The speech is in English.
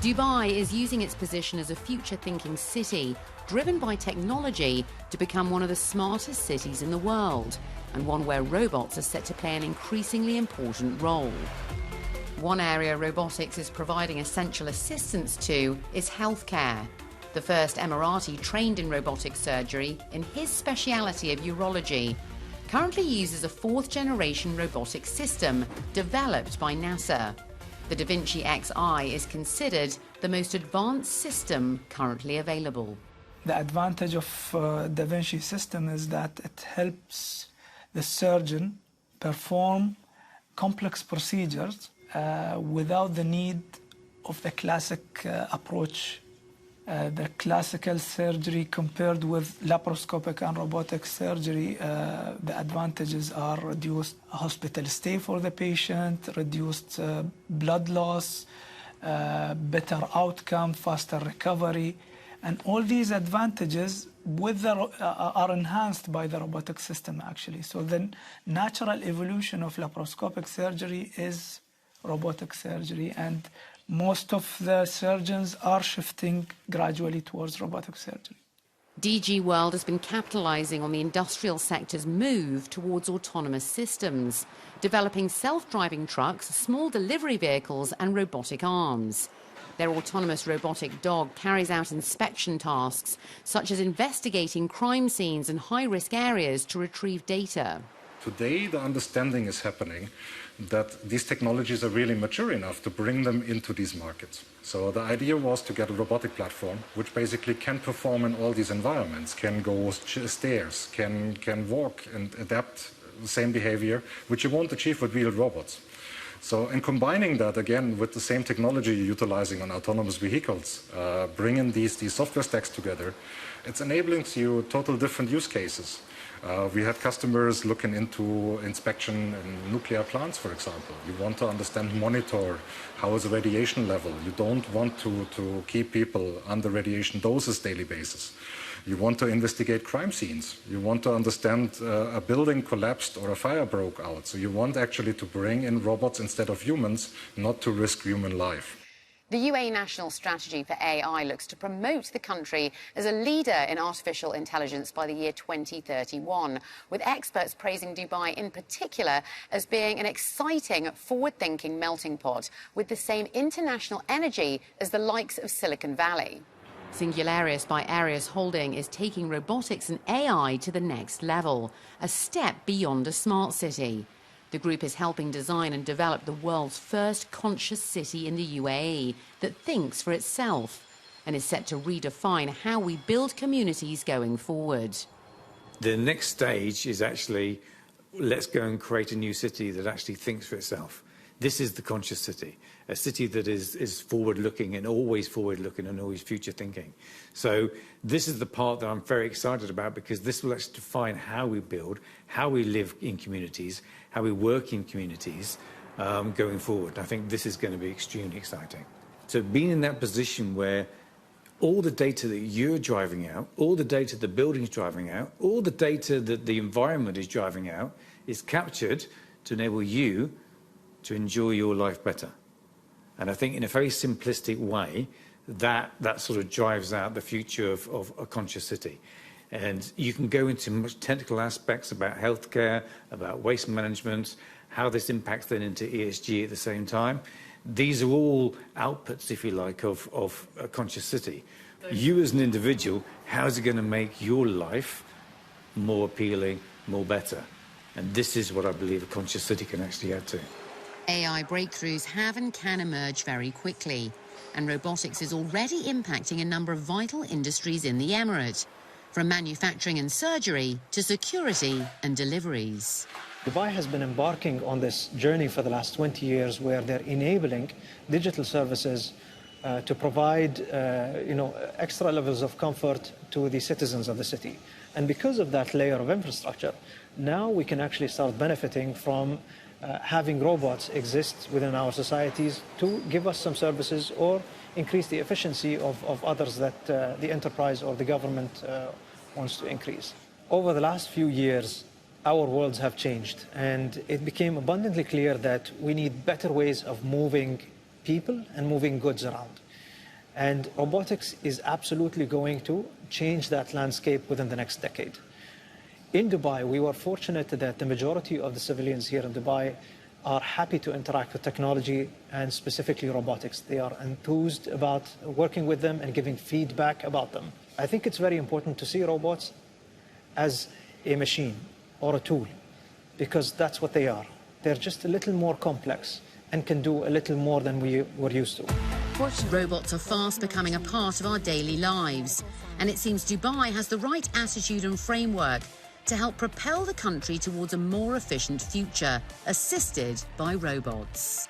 Dubai is using its position as a future-thinking city, driven by technology, to become one of the smartest cities in the world, and one where robots are set to play an increasingly important role. One area robotics is providing essential assistance to is healthcare. The first Emirati trained in robotic surgery in his speciality of urology currently uses a fourth-generation robotic system developed by NASA. The Da Vinci Xi is considered the most advanced system currently available. The advantage of Da Vinci system is that it helps the surgeon perform complex procedures without the need of the classic approach. The classical surgery compared with laparoscopic and robotic surgery, the advantages are reduced hospital stay for the patient, reduced blood loss, better outcome, faster recovery, and all these advantages are enhanced by the robotic system actually. So the natural evolution of laparoscopic surgery is robotic surgery, and most of the surgeons are shifting gradually towards robotic surgery. DG World has been capitalising on the industrial sector's move towards autonomous systems, developing self-driving trucks, small delivery vehicles and robotic arms. Their autonomous robotic dog carries out inspection tasks, such as investigating crime scenes and high-risk areas to retrieve data. Today, the understanding is happening that these technologies are really mature enough to bring them into these markets. So the idea was to get a robotic platform which basically can perform in all these environments, can go stairs, can walk and adapt the same behavior, which you won't achieve with real robots. So in combining that again with the same technology you're utilizing on autonomous vehicles, bringing these software stacks together, it's enabling you total different use cases. We had customers looking into inspection in nuclear plants, for example. You want to understand, monitor how is the radiation level. You don't want to keep people under radiation doses daily basis. You want to investigate crime scenes. You want to understand a building collapsed or a fire broke out. So you want actually to bring in robots instead of humans, not to risk human life. The UAE National Strategy for AI looks to promote the country as a leader in artificial intelligence by the year 2031, with experts praising Dubai in particular as being an exciting, forward-thinking melting pot with the same international energy as the likes of Silicon Valley. Singularius by Arius Holding is taking robotics and AI to the next level, a step beyond a smart city. The group is helping design and develop the world's first conscious city in the UAE that thinks for itself and is set to redefine how we build communities going forward. The next stage is actually, let's go and create a new city that actually thinks for itself. This is the conscious city, a city that is forward-looking and always future-thinking. So this is the part that I'm very excited about, because this will actually define how we build, how we live in communities, how we work in communities going forward. I think this is going to be extremely exciting. So being in that position where all the data that you're driving out, all the data the building's driving out, all the data that the environment is driving out is captured to enable you to enjoy your life better. And I think in a very simplistic way, that sort of drives out the future of a conscious city. And you can go into much technical aspects about healthcare, about waste management, how this impacts then into ESG at the same time. These are all outputs, if you like, of a conscious city. You as an individual, how is it going to make your life more appealing, more better? And this is what I believe a conscious city can actually add to. AI breakthroughs have and can emerge very quickly, and robotics is already impacting a number of vital industries in the Emirate, from manufacturing and surgery to security and deliveries. Dubai has been embarking on this journey for the last 20 years, where they're enabling digital services to provide extra levels of comfort to the citizens of the city. And because of that layer of infrastructure, now we can actually start benefiting from having robots exist within our societies to give us some services or increase the efficiency of others that the enterprise or the government wants to increase. Over the last few years, our worlds have changed, and it became abundantly clear that we need better ways of moving people and moving goods around. And robotics is absolutely going to change that landscape within the next decade. In Dubai, we were fortunate that the majority of the civilians here in Dubai are happy to interact with technology and specifically robotics. They are enthused about working with them and giving feedback about them. I think it's very important to see robots as a machine or a tool, because that's what they are. They're just a little more complex and can do a little more than we were used to. Robots are fast becoming a part of our daily lives, and it seems Dubai has the right attitude and framework to help propel the country towards a more efficient future, assisted by robots.